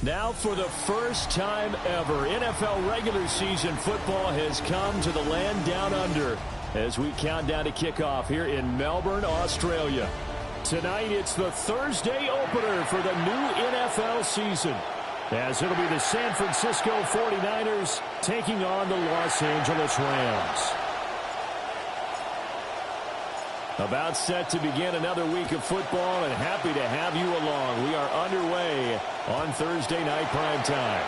Now for the first time ever, NFL regular season football has come to the land down under as we count down to kickoff here in Melbourne, Australia. Tonight it's the Thursday opener for the new NFL season, as it'll be the San Francisco 49ers taking on the Los Angeles Rams. About set to begin another week of football, and happy to have you along. We are underway on Thursday night primetime.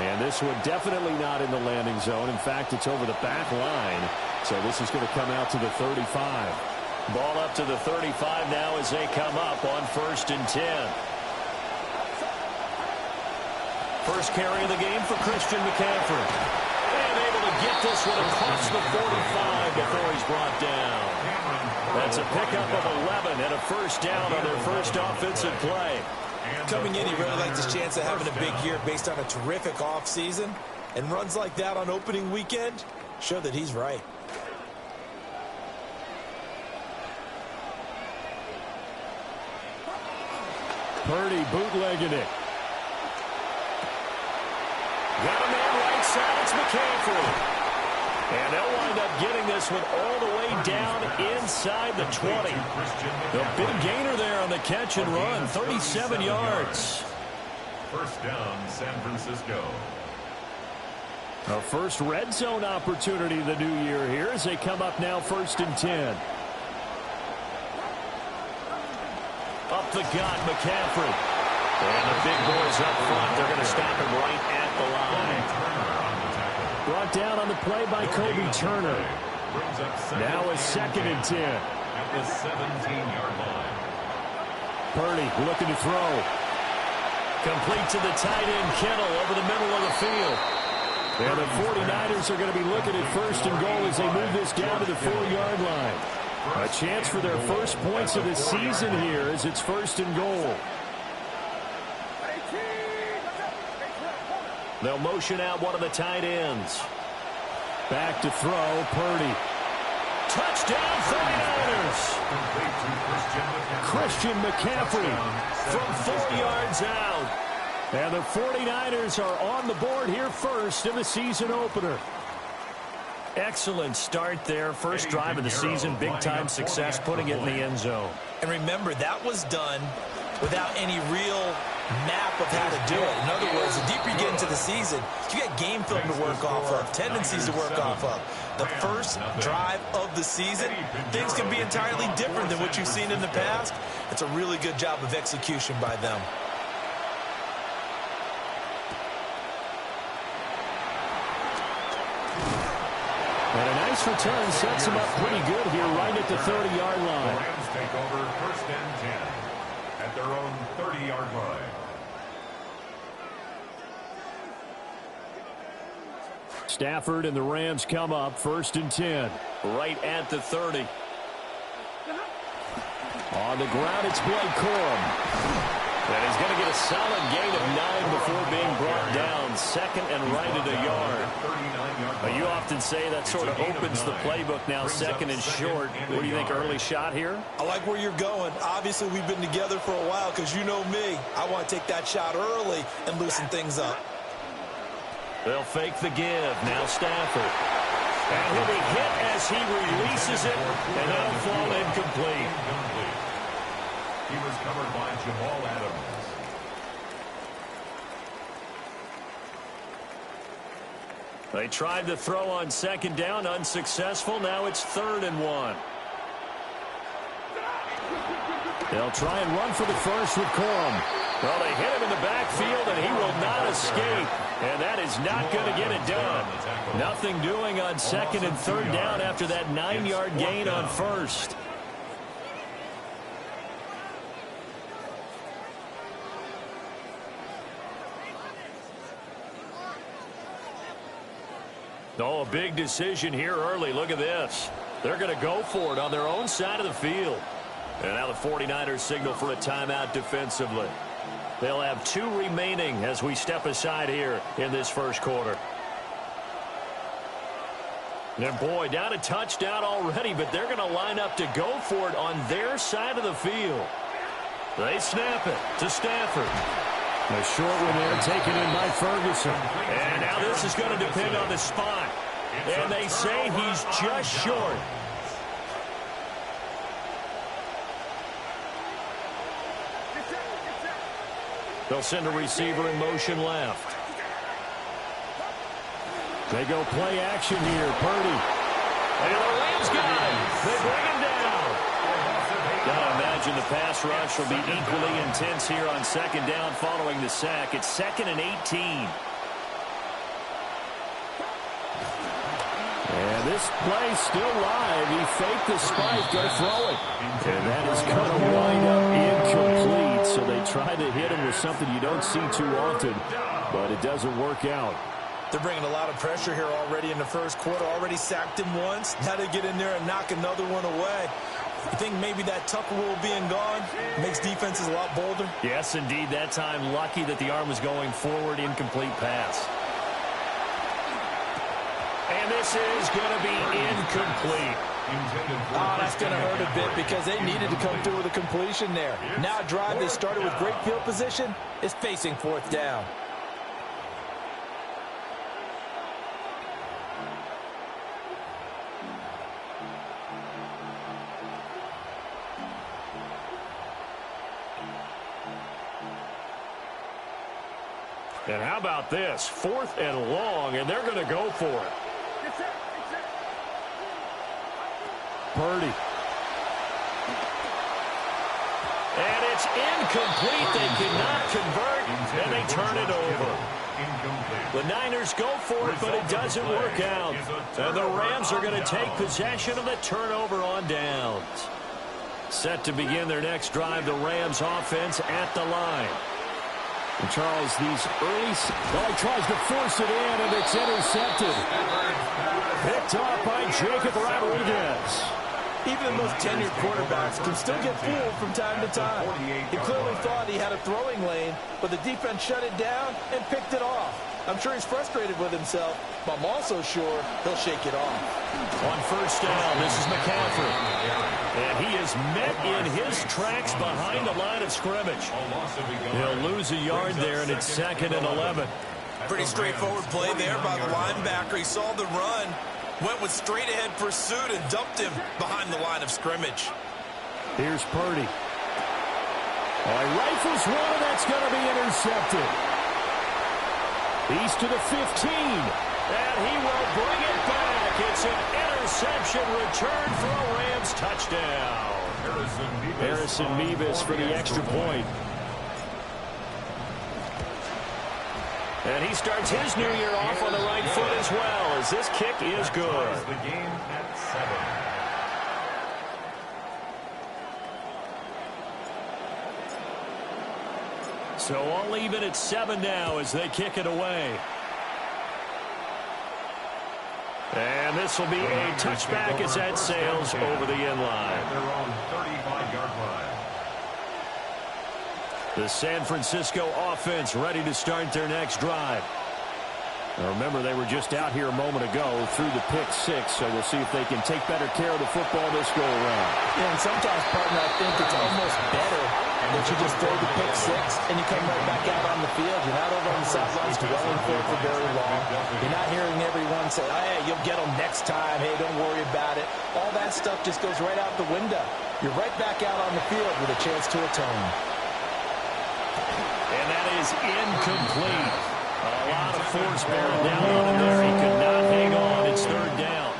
And this one definitely not in the landing zone. In fact, it's over the back line. So this is going to come out to the 35. Ball up to the 35 now as they come up on 1st and 10. First carry of the game for Christian McCaffrey. And able to get this one across the 45 before he's brought down. That's a pickup of 11 and a first down on their first offensive play. Coming in, he really likes his chance of having a big year based on a terrific offseason. And runs like that on opening weekend show that he's right. Purdy bootlegging it. Got a man right side. It's McCaffrey. And they'll wind up getting this one all the way down inside the 20. The big gainer there on the catch and run, 37 yards. First down, San Francisco. A first red zone opportunity the new year here as they come up now 1st and 10. Up the gut, McCaffrey. And the big boys up front, they're going to stop him right at the line. Brought down on the play by Kobe Turner. Now a 2nd and 10. At the 17-yard line. Purdy looking to throw. Complete to the tight end Kittle over the middle of the field. And the 49ers are going to be looking at 1st and goal as they move this down to the 4-yard line. A chance for their first points of the season here as it's 1st and goal. They'll motion out one of the tight ends. Back to throw, Purdy. Touchdown, 49ers! Christian McCaffrey from 4 yards out. And the 49ers are on the board here first in the season opener. Excellent start there. First drive of the season, big-time success, putting it in the end zone. And remember, that was done without any real map of how to do it. In other words, the deeper you get into the season, you got game film to work off of, tendencies to work off of. The first drive of the season, things can be entirely different than what you've seen in the past. It's a really good job of execution by them. And a nice return sets him up pretty good here right at the 30-yard line. The Rams take over 1st and 10 at their own 30-yard line. Stafford and the Rams come up 1st and 10. Right at the 30. On the ground, it's Blake Corum. And he's going to get a solid gain of 9 before being brought down. 2nd and right at a yard. You often say that sort of opens the playbook now, 2nd and short. What do you think, early shot here? I like where you're going. Obviously, we've been together for a while because you know me. I want to take that shot early and loosen things up. They'll fake the give. Now Stafford. And he'll be hit as he releases it, and that'll fall incomplete. He was covered by Jamal Adams. They tried the throw on 2nd down, unsuccessful. Now it's 3rd and 1. They'll try and run for the first with Corum. Well, they hit him in the backfield, and he will not escape. And that is not going to get it done. Nothing doing on 2nd and 3rd down after that 9-yard gain on 1st. Oh, a big decision here early. Look at this. They're going to go for it on their own side of the field. And now the 49ers signal for a timeout defensively. They'll have 2 remaining as we step aside here in this first quarter. And boy, down a touchdown already, but they're going to line up to go for it on their side of the field. They snap it to Stafford. A short one there taken in by Ferguson. And now this is going to depend on the spot. And they say he's just short. They'll send a receiver in motion left. They go play action here. Purdy. And the Rams got him. They bring him down. Gotta imagine the pass rush will be equally intense here on second down following the sack. It's 2nd and 18. And this play still live. He faked the spike, going to throw it. And that is going to wind up incomplete. So they try to hit him with something you don't see too often, but it doesn't work out. They're bringing a lot of pressure here already in the first quarter. Already sacked him once. Now they get in there and knock another one away. You think maybe that Tucker rule being gone makes defenses a lot bolder? Yes, indeed. That time, lucky that the arm was going forward. Incomplete pass. And this is going to be incomplete. Oh, that's going to hurt a bit because they needed to come through with a completion there. Now a drive that started with great field position is facing 4th down. And how about this? 4th and long, and they're going to go for it. Purdy. And it's incomplete. They cannot convert, and they turn it over. The Niners go for it, but it doesn't work out. And the Rams are going to take possession of the turnover on downs. Set to begin their next drive, the Rams offense at the line. And Charles, these early... Well, he tries to force it in, and it's intercepted. Picked off by Jacob Rodriguez. Even the most tenured quarterbacks can still get fooled from time to time. He clearly thought he had a throwing lane, but the defense shut it down and picked it off. I'm sure he's frustrated with himself, but I'm also sure he'll shake it off. On 1st down, this is McCaffrey. And he is met in his tracks behind the line of scrimmage. He'll lose a yard there, and it's 2nd and 11. Pretty straightforward play there by the linebacker. He saw the run, went with straight-ahead pursuit, and dumped him behind the line of scrimmage. Here's Purdy. He rifles one, and that's going to be intercepted. He's to the 15, and he will bring it back. It's an interception return for a Rams touchdown. Harrison Mevis for the extra point. And he starts his new year off on the right foot as well, as this kick is good. The game at 7. So all even at 7 now as they kick it away. And this will be a touchback as that sails over the end line. Their own 35-yard line. The San Francisco offense ready to start their next drive. Now remember, they were just out here a moment ago through the pick 6, so we'll see if they can take better care of the football this go around. Yeah, and sometimes, partner, I think it's almost better that you just throw the pick 6 and you come right back out on the field. You're not over on the sidelines dwelling for it for very long. You're not hearing everyone say, oh, hey, you'll get them next time. Hey, don't worry about it. All that stuff just goes right out the window. You're right back out on the field with a chance to atone. And that is incomplete. A lot of force bearing down on him there. He could not hang on. It's 3rd down.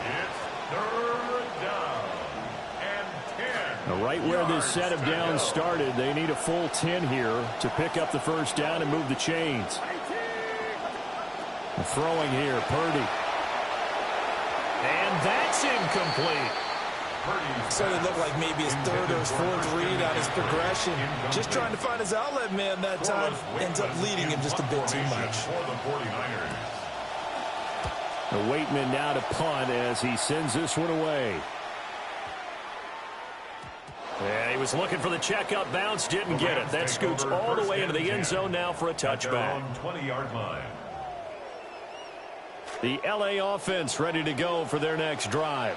It's 3rd down and 10. Now, right where this set of downs started, they need a full 10 here to pick up the 1st down and move the chains. Throwing here, Purdy. And that's incomplete. So it looked like maybe his 3rd or his 4th read on his progression. Just trying to find his outlet man that time. Ends up leading him just a bit too much. The Waitman now to punt as he sends this one away. Yeah, he was looking for the checkup bounce, didn't get it. That scoots all the way into the end zone now for a touchback. 20-yard line. The LA offense ready to go for their next drive.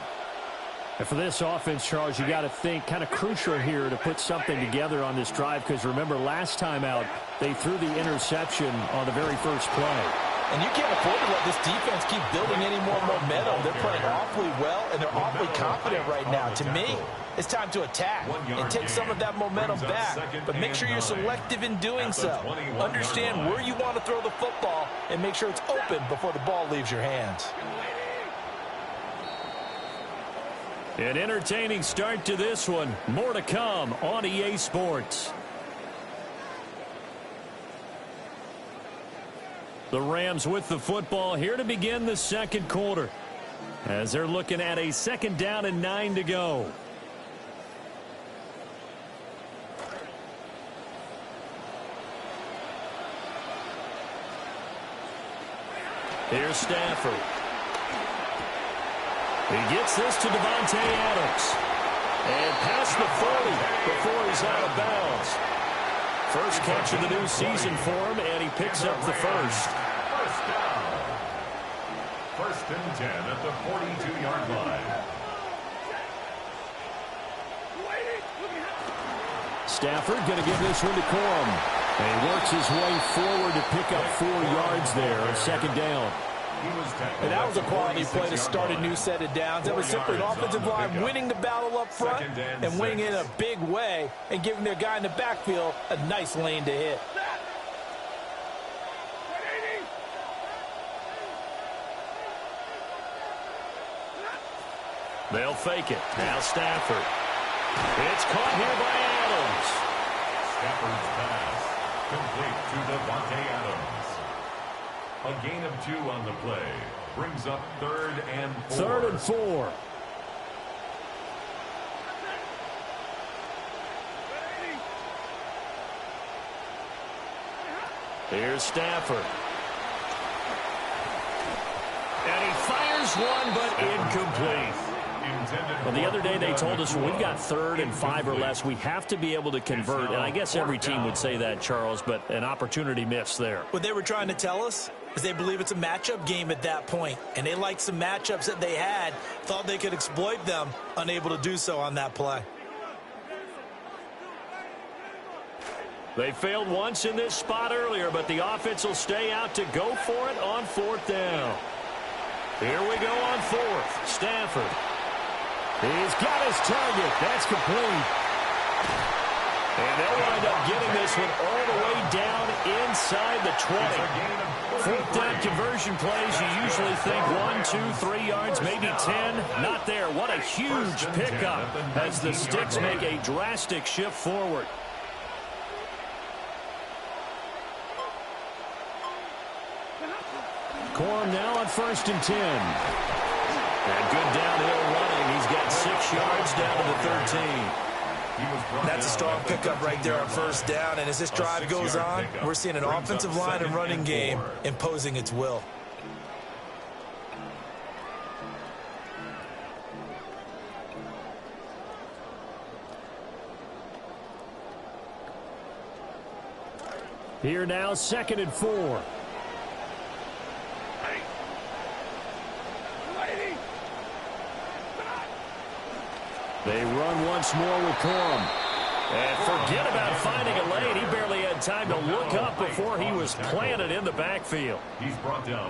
And for this offense, Charles, you got to think kind of crucial here to put something together on this drive, because remember last time out they threw the interception on the very first play. And you can't afford to let this defense keep building any more momentum. They're playing awfully well, and they're awfully confident right now. To me, it's time to attack and take some of that momentum back. But make sure you're selective in doing so. Understand where you want to throw the football and make sure it's open before the ball leaves your hands. An entertaining start to this one. More to come on EA Sports. The Rams with the football here to begin the second quarter, as they're looking at a 2nd down and 9 to go. Here's Stafford. He gets this to Davante Adams. And past the 40 before he's out of bounds. First catch of the new season for him, and he picks up the first. First down. 1st and 10 at the 42-yard line. Stafford going to give this one to Corum. And he works his way forward to pick up 4 yards there on 2nd down. And that was a quality play to start a new set of downs. That was simply an offensive line winning the battle up front and winning it in a big way and giving their guy in the backfield a nice lane to hit. They'll fake it. Now Stafford. It's caught here by Adams. Stafford's pass complete to Davante Adams. A gain of 2 on the play. Brings up 3rd and 4. 3rd and 4. Here's Stafford. And he fires one, but incomplete. Well, the other day they told us when we've got 3rd and 5 or less, we have to be able to convert. And I guess every team would say that, Charles, but an opportunity missed there. What they were trying to tell us is they believe it's a matchup game at that point. And they liked some matchups that they had, thought they could exploit them, unable to do so on that play. They failed once in this spot earlier, but the offense will stay out to go for it on 4th down. Here we go on 4th. Stafford. He's got his target. That's complete. And they'll wind up getting this one all the way down inside the 20. 4th down conversion plays, you usually think 1, 2, 3 yards, maybe 10. Not there. What a huge pickup as the Sticks make a drastic shift forward. Corum now on 1st and 10. And good downhill running. He's got 6 yards down to the 13. That's a strong pickup right there on 1st down. And as this drive goes on, we're seeing an offensive line and running game imposing its will. Here now, 2nd and 4. They run once more with Corum. And forget about finding a lane. He barely had time to look up before he was planted in the backfield.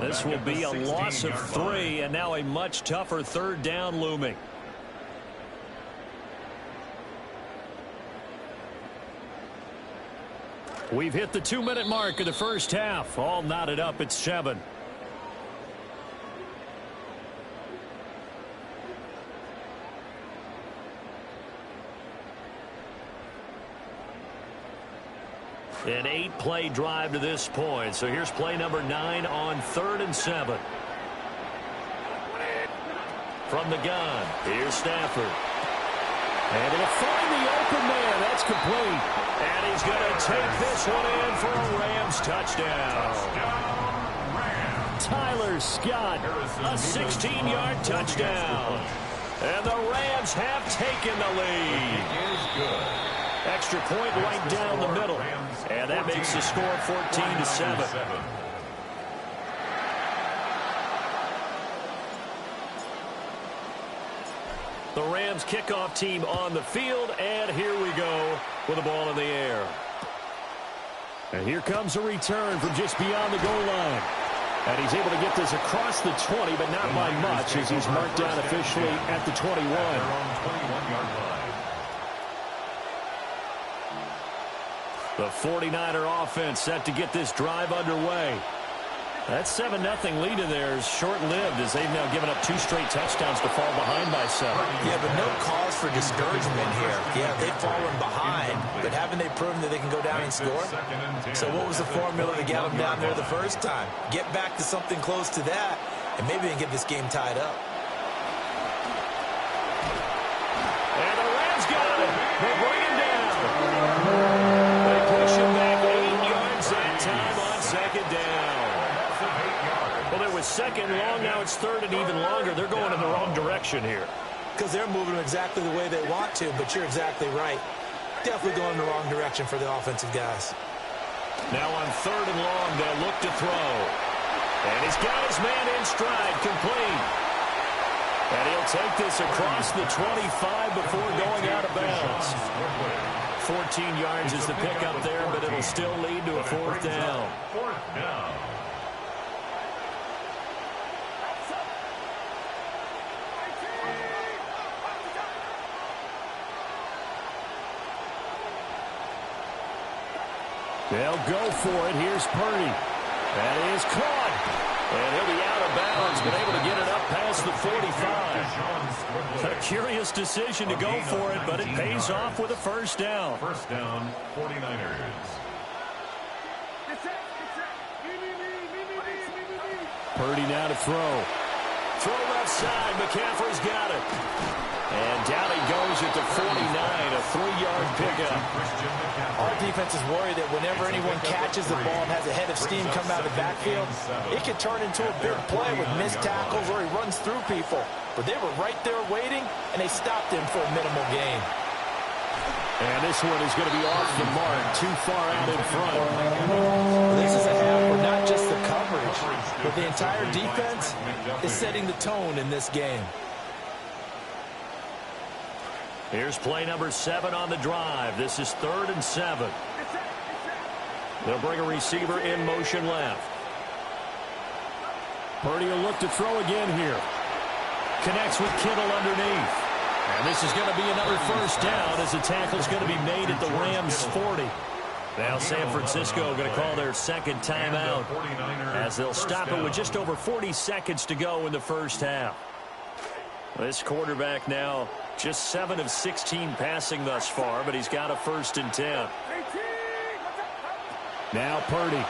This will be a loss of 3, and now a much tougher 3rd down looming. We've hit the 2-minute mark of the first half. All knotted up at 7. An 8-play drive to this point. So here's play number 9 on 3rd and 7. From the gun, here's Stafford. And he'll find the open man. That's complete. And he's going to take this one in for a Rams touchdown. Tyler Scott, a 16-yard touchdown. And the Rams have taken the lead. Extra point right down the middle. And that makes the score 14-7. The Rams kickoff team on the field, and here we go with the ball in the air. And here comes a return from just beyond the goal line. And he's able to get this across the 20, but not by much as he's marked down officially at the 21. The 49er offense set to get this drive underway. That 7-0 lead in there is short-lived as they've now given up 2 straight touchdowns to fall behind by 7. Yeah, but no cause for discouragement here. Yeah, they've fallen behind, but haven't they proven that they can go down and score? So what was the formula to get them down there the first time? Get back to something close to that, and maybe they can get this game tied up. And the Rams got it. They bring him down. They push him back 8 yards that time on second down. Well, there was second long. Now it's third and even longer. They're going in the wrong direction here. Because they're moving exactly the way they want to, but you're exactly right. Definitely going in the wrong direction for the offensive guys. Now on third and long, they'll look to throw. And he's got his man in stride, complete. And he'll take this across the 25 before going out of bounds. 14 yards is the pickup there, but it'll still lead to a fourth down. Fourth down. They'll go for it. Here's Purdy. That is caught. And he'll be out of bounds, but able to get it up past the 45. A curious decision to go for it, but it pays off with a first down. First down, 49ers. Purdy now to throw. Throw left side. McCaffrey's got it. And down he goes at the 49, a 3-yard pickup. Our defense is worried that whenever anyone catches the ball and has a head of steam come out of the backfield, it can turn into a big play with missed tackles or he runs through people. But they were right there waiting, and they stopped him for a minimal gain. And this one is going to be off the mark, too far out in front. This is a half where not just the coverage, but the entire defense is setting the tone in this game. Here's play number 7 on the drive. This is 3rd and 7. They'll bring a receiver in motion left. Purdy will look to throw again here. Connects with Kittle underneath. And this is going to be another first down as the tackle's going to be made at the Rams' 40. Now San Francisco going to call their second timeout as they'll stop it with just over 40 seconds to go in the first half. This quarterback now just 7 of 16 passing thus far, but he's got a 1st and 10. Now Purdy.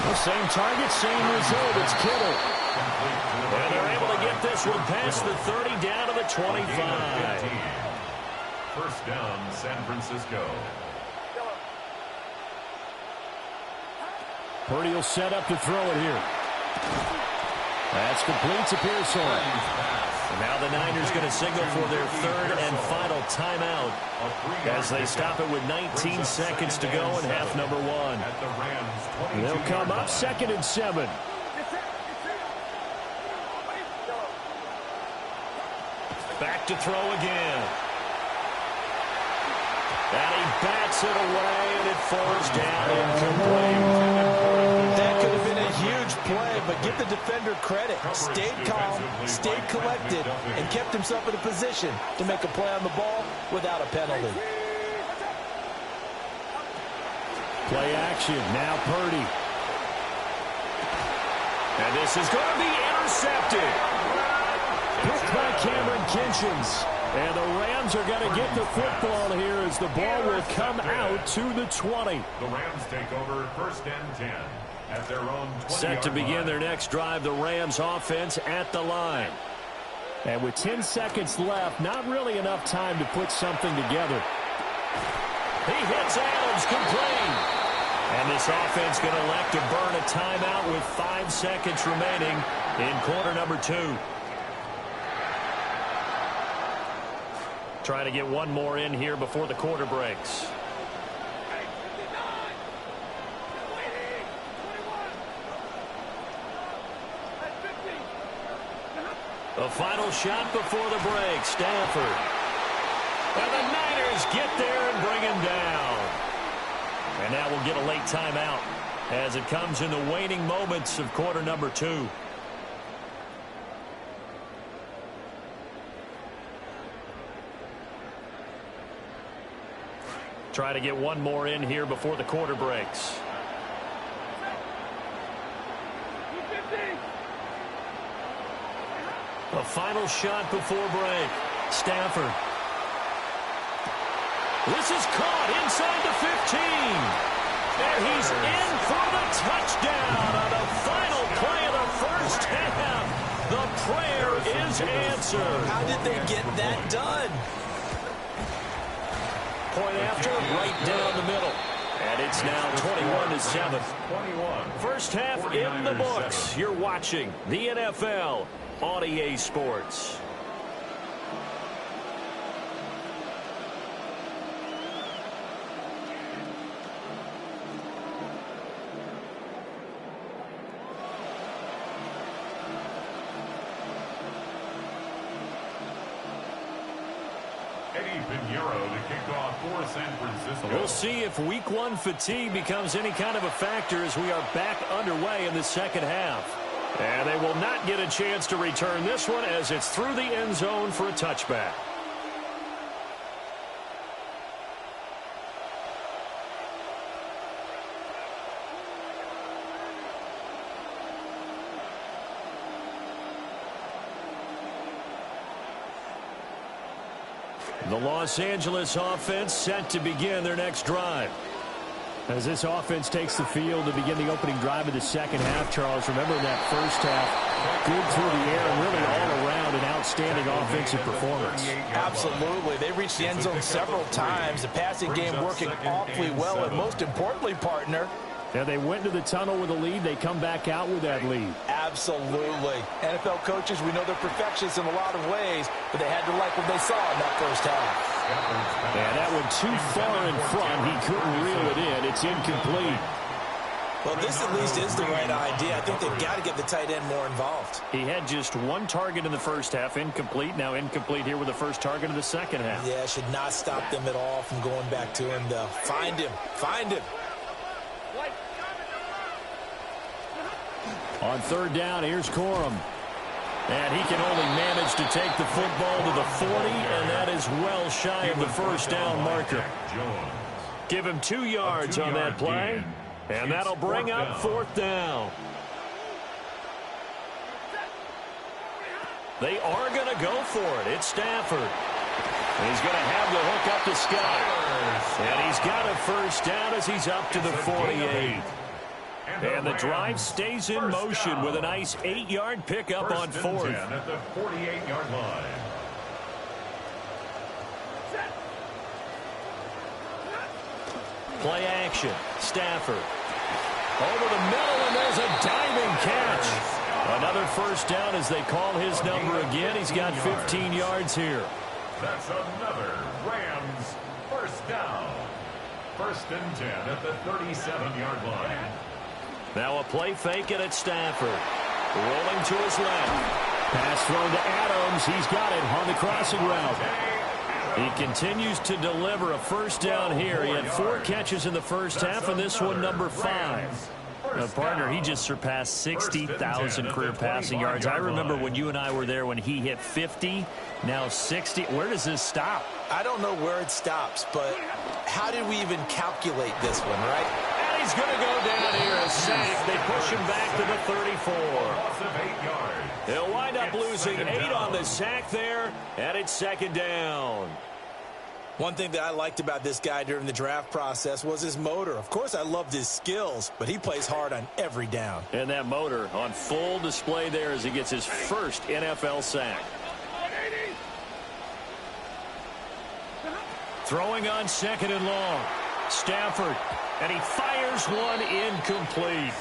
The same target, same result. It's Kittle. And they're able to get this one past the 30 down to the 25. First down, San Francisco. Purdy will set up to throw it here. That's complete to Pearson. And now the Niners going to signal for their 3rd and final timeout as they stop it with 19 seconds to go in half number 1. They'll come up 2nd and 7. Back to throw again. And he bats it away, and it falls down incomplete. That could have been a huge play, but give the defender credit. Stayed calm, stayed collected, and kept himself in a position to make a play on the ball without a penalty. Play action. Now Purdy. And this is going to be intercepted. Picked by Cameron Kinchins. And the Rams are going to get the football here as the ball will come out to the 20. The Rams take over 1st and 10 at their own 20-yard Set to begin line. their next drive, the Rams offense at the line. And with 10 seconds left, not really enough time to put something together. He hits Adams, complete. And this offense going to elect to burn a timeout with 5 seconds remaining in quarter number 2. Trying to get one more in here before the quarter breaks. A final shot before the break. Stafford. And the Niners get there and bring him down. And now we'll get a late timeout as it comes in the waning moments of quarter number 2. Try to get one more in here before the quarter breaks. A final shot before break. Stafford. This is caught inside the 15. And he's in for the touchdown on the final play of the first half. The prayer is answered. How did they get that done? Point after, right down the middle. And it's now 21-7. First half in the books. You're watching the NFL on EA Sports. We'll see if week 1 fatigue becomes any kind of a factor as we are back underway in the second half. And they will not get a chance to return this one as it's through the end zone for a touchback. The Los Angeles offense set to begin their next drive. As this offense takes the field to begin the opening drive of the second half, Charles, remember in that first half, good through the air and really all around an outstanding offensive performance. Absolutely. They reached the end zone several times. The passing game working awfully well, and most importantly, partner, yeah, they went to the tunnel with a lead. They come back out with that lead. Absolutely. NFL coaches, we know they're perfectionists in a lot of ways, but they had to like what they saw in that first half. Yeah, that went too far in front. He couldn't reel it in. It's incomplete. Well, this at least is the right idea. I think they've got to get the tight end more involved. He had just one target in the first half, incomplete. Now incomplete here with the first target of the second half. Yeah, should not stop them at all from going back to him, though. Find him. Find him. On third down, here's Corum. And he can only manage to take the football to the 40, and that is well shy of the first down marker. Give him 2 yards on that play, and that'll bring up fourth down. They are going to go for it. It's Stafford. He's going to have the hook up to Scott. And he's got a first down as he's up to the 48. And the drive stays in motion with a nice 8-yard pickup on fourth. At the 48-yard line. Play action. Stafford. Over the middle, and there's a diving catch. Another first down as they call his number again. He's got 15 yards here. That's another Rams first down. First and 10 at the 37-yard line. Now a play fake, and it's Stafford. Rolling to his left. Pass thrown to Adams. He's got it on the crossing route. He continues to deliver a first down here. He had 4 catches in the first half, and this one number 5. Partner, he just surpassed 60,000 career passing yards. I remember when you and I were there when he hit 50, now 60. Where does this stop? I don't know where it stops, but how did we even calculate this one, right? And he's going to go down here, a sack. They push him back to the 34. He'll wind up losing 8 on the sack there, and it's second down. One thing that I liked about this guy during the draft process was his motor. Of course, I loved his skills, but he plays hard on every down. And that motor on full display there as he gets his first NFL sack. Throwing on second and long. Stafford. And he fires one incomplete.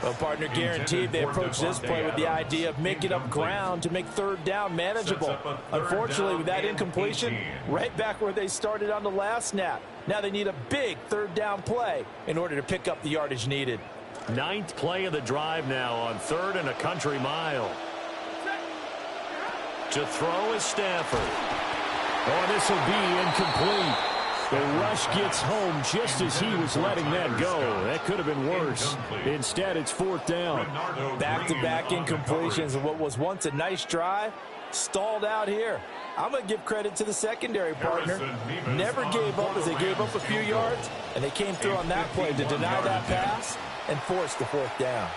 Well, partner, guaranteed they approach this play with the idea of making up ground to make third down manageable. Unfortunately, with that incompletion, right back where they started on the last snap. Now they need a big third down play in order to pick up the yardage needed. 9th play of the drive now on 3rd and a country mile. To throw is Stafford. Oh, and this will be incomplete. The rush gets home just as he was letting that go. That could have been worse. Instead, it's 4th down. Back-to-back incompletions of what was once a nice drive stalled out here. I'm going to give credit to the secondary partner. Never gave up as they gave up a few yards, and they came through on that play to deny that pass and force the 4th down.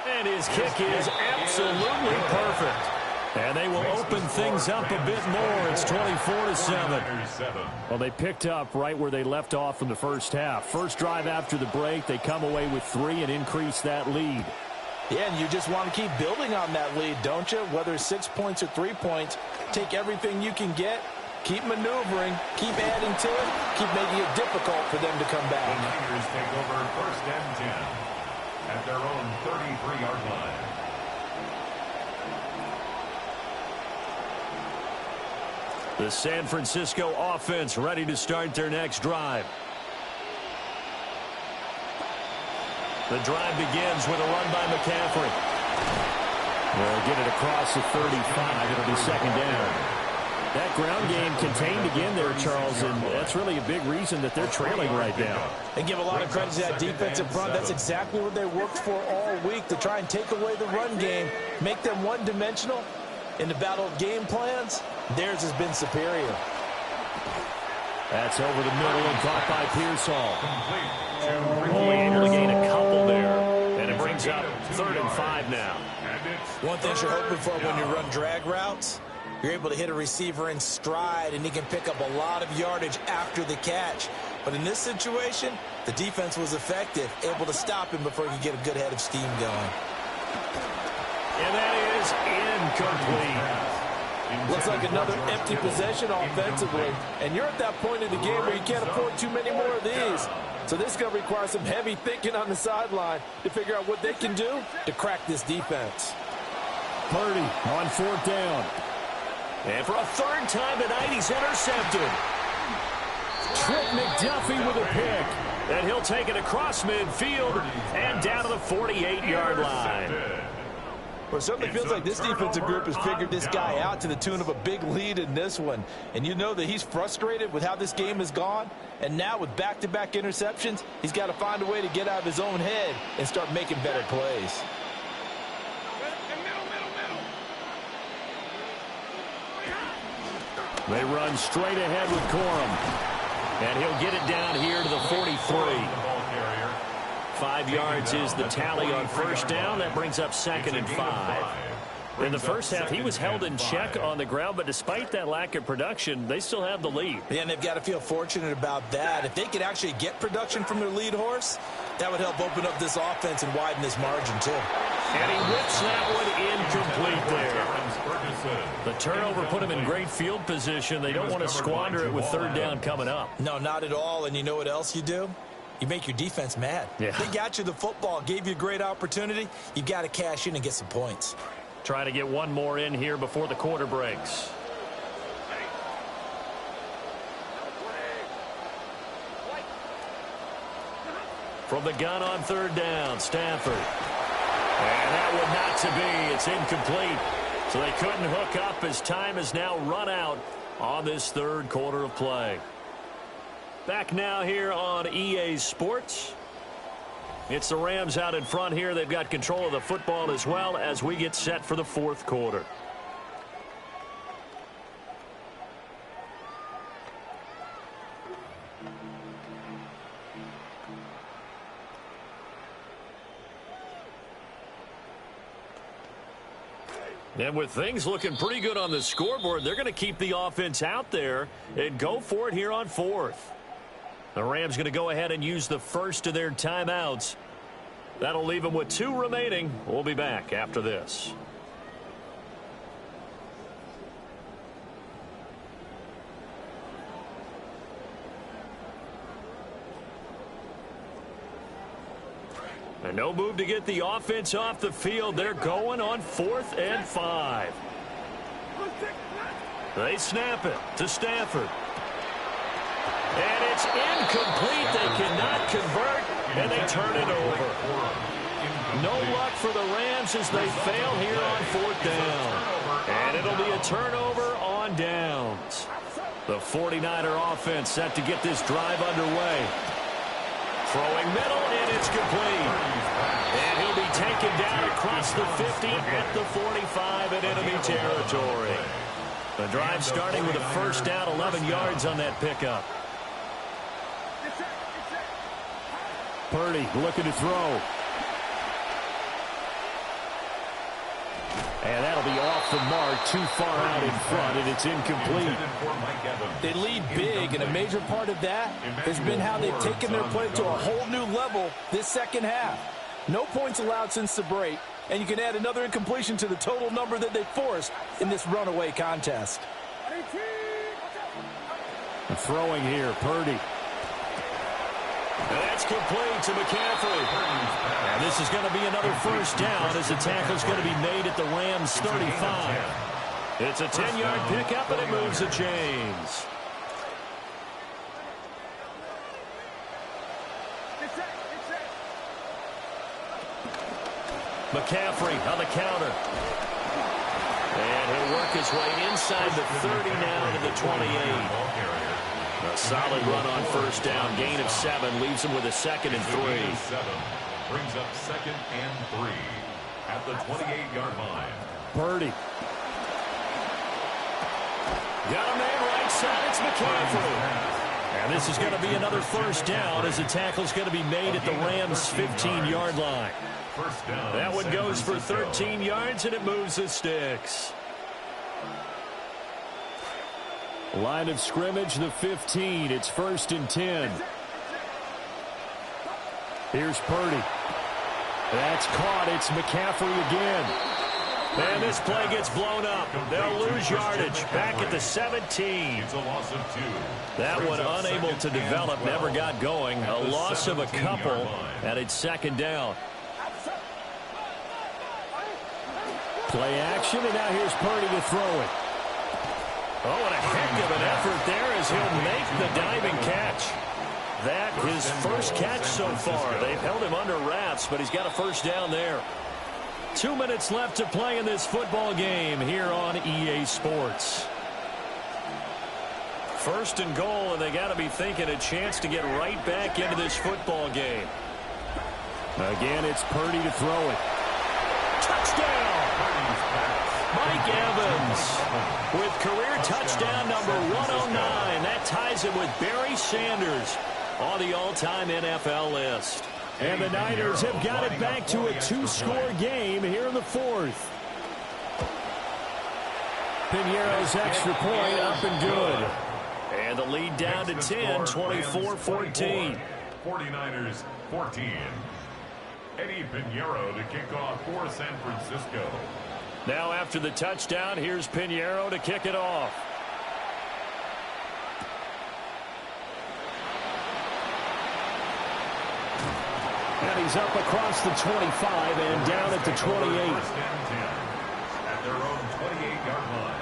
And his kick is absolutely perfect. And they will open things up a bit more. It's 24-7. Well, they picked up right where they left off in the first half. First drive after the break, they come away with 3 and increase that lead. Yeah, and you just want to keep building on that lead, don't you? Whether it's 6 points or 3 points, take everything you can get, keep maneuvering, keep adding to it, keep making it difficult for them to come back. The Niners take over 1st and 10 at their own 33-yard line. The San Francisco offense ready to start their next drive. The drive begins with a run by McCaffrey. They'll get it across the 35. It'll be 2nd down. That ground game contained again there, Charles, and that's really a big reason that they're trailing right now. They give a lot of credit to that defensive front. That's exactly what they worked for all week, to try and take away the run game, make them one-dimensional. In the battle of game plans, theirs has been superior. That's over the middle and caught by Pearsall. Only able to gain a couple there. And it brings up 3rd and 5 now. One thing you're hoping for when you run drag routes, you're able to hit a receiver in stride, and he can pick up a lot of yardage after the catch. But in this situation, the defense was effective, able to stop him before he could get a good head of steam going. And that is incomplete. Looks like another empty possession offensively. And you're at that point in the game where you can't afford too many more of these. So this is going to require some heavy thinking on the sideline to figure out what they can do to crack this defense. Purdy on 4th down. And for a 3rd time tonight, he's intercepted. Trent McDuffie with a pick. And he'll take it across midfield and down to the 48-yard line. Well, it certainly feels like this defensive group has figured this guy out to the tune of a big lead in this one. And you know that he's frustrated with how this game has gone. And now with back-to-back interceptions, he's got to find a way to get out of his own head and start making better plays. They run straight ahead with Corum. And he'll get it down here to the 43. 5 yards is the tally on 1st down. That brings up 2nd and 5. In the first half, he was held in check on the ground, but despite that lack of production, they still have the lead. Yeah, and they've got to feel fortunate about that. If they could actually get production from their lead horse, that would help open up this offense and widen this margin, too. And he whips that one incomplete there. The turnover put him in great field position. They don't want to squander it with 3rd down coming up. No, not at all. And you know what else you do? You make your defense mad. Yeah. They got you the football, gave you a great opportunity. You got to cash in and get some points. Trying to get one more in here before the quarter breaks. From the gun on 3rd down, Stafford. And that one not to be. It's incomplete. So they couldn't hook up as time has now run out on this 3rd quarter of play. Back now here on EA Sports. It's the Rams out in front here. They've got control of the football as well as we get set for the 4th quarter. And with things looking pretty good on the scoreboard, they're going to keep the offense out there and go for it here on 4th. The Rams going to go ahead and use the first of their timeouts. That'll leave them with 2 remaining. We'll be back after this. And no move to get the offense off the field. They're going on 4th and 5. They snap it to Stafford. And it's incomplete. They cannot convert, and they turn it over. No luck for the Rams as they fail here on fourth down. And it'll be a turnover on downs. The 49er offense set to get this drive underway. Throwing middle, and it's complete. And he'll be taken down across the 50 at the 45 in enemy territory. The drive starting with a first down, 11 yards on that pickup. Purdy looking to throw. And that'll be off the mark, too far out in front, and it's incomplete. They lead big, and a major part of that has been how they've taken their play to a whole new level this second half. No points allowed since the break, and you can add another incompletion to the total number that they forced in this runaway contest. Throwing here, Purdy. That's complete to McCaffrey. And this is going to be another first down as the tackle's going to be made at the Rams' 35. It's a 10-yard pickup, and it moves the chains. McCaffrey on the counter. And he'll work his way inside the 30 now to the 28. A solid run on first down. Gain of 7 leaves him with a 2nd and 3. Brings up 2nd and 3 at the 28-yard line. Purdy. Got a man right side. It's McCaffrey. And this is going to be another first down as the tackle's going to be made at the Rams' 15-yard line. That one goes for 13 yards, and it moves the sticks. Line of scrimmage, the 15. It's 1st and 10. Here's Purdy. That's caught. It's McCaffrey again. And this play gets blown up. They'll lose yardage. Back at the 17. It's a loss of 2. That one unable to develop. Never got going. A loss of a couple. And it's 2nd down. Play action, and now here's Purdy to throw it. Oh, and a heck of an effort there as he'll make the diving catch. That his first catch so far. They've held him under wraps, but he's got a first down there. 2 minutes left to play in this football game here on EA Sports. 1st and goal, and they got to be thinking a chance to get right back into this football game. Again, it's Purdy to throw it. Touchdown! Mike Evans with career touchdown number 109. That ties him with Barry Sanders on the all-time NFL list. And the Niners have got it back to a 2-score game here in the 4th. Piñeiro's extra point up and good. And the lead down to 10, 24-14. 49ers 14. Eddie Piñeiro to kick off for San Francisco. Now after the touchdown, here's Piñeiro to kick it off. And he's up across the 25 and down at the 28. At their own 28-yard line.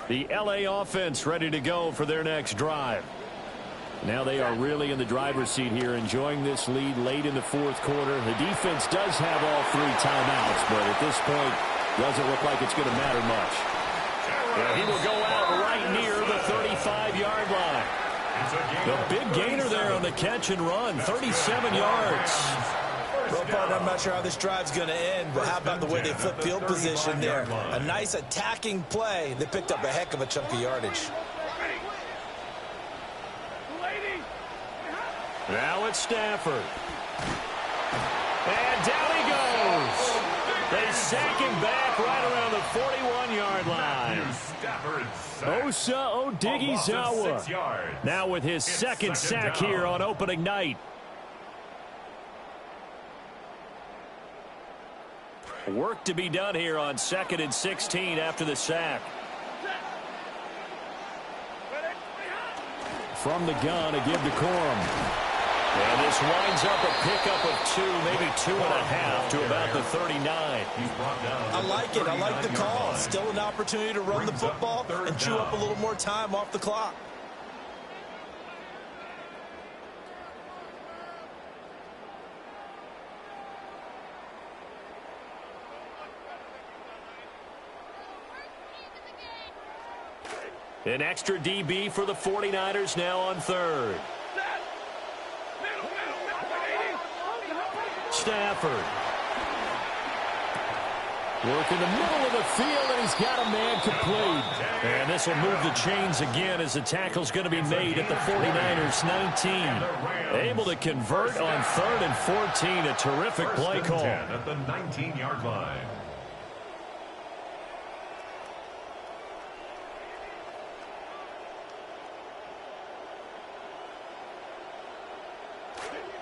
The LA offense ready to go for their next drive. Now they are really in the driver's seat here, enjoying this lead late in the 4th quarter. The defense does have all 3 timeouts, but at this point, doesn't look like it's going to matter much. And he will go out right near the 35-yard line. The big gainer there on the catch and run, 37 yards. Well, partner, I'm not sure how this drive's going to end, but how about the way they flip field position there? A nice attacking play. They picked up a heck of a chunk of yardage. Now it's Stafford. And down he goes. They sack him back right around the 41-yard line. Osa Odighizuwa now with his second sack here on opening night. Work to be done here on 2nd and 16 after the sack. From the gun, a give to Corum. And this winds up a pickup of 2, maybe 2.5 to about the 39. I like it. I like the call. Still an opportunity to run the football and chew up a little more time off the clock. An extra DB for the 49ers now on third. Stafford. Work in the middle of the field, and he's got a man complete. And this will move the chains again as the tackle's going to be made at the 49ers 19. Able to convert on 3rd and 14. A terrific play call. At the 19-yard line.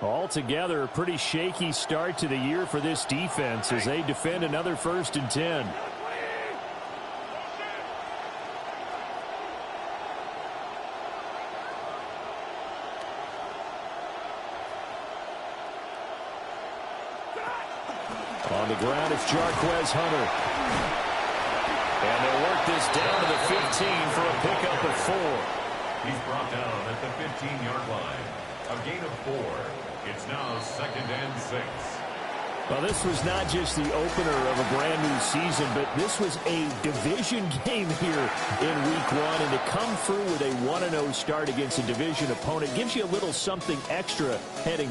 Altogether, a pretty shaky start to the year for this defense as they defend another 1st and 10. On the ground, it's Jarquez Hunter. And they'll work this down to the 15 for a pickup of 4. He's brought down at the 15-yard line. A gain of 4. It's now 2nd and 6. Well, this was not just the opener of a brand new season, but this was a division game here in week 1. And to come through with a 1-0 start against a division opponent gives you a little something extra heading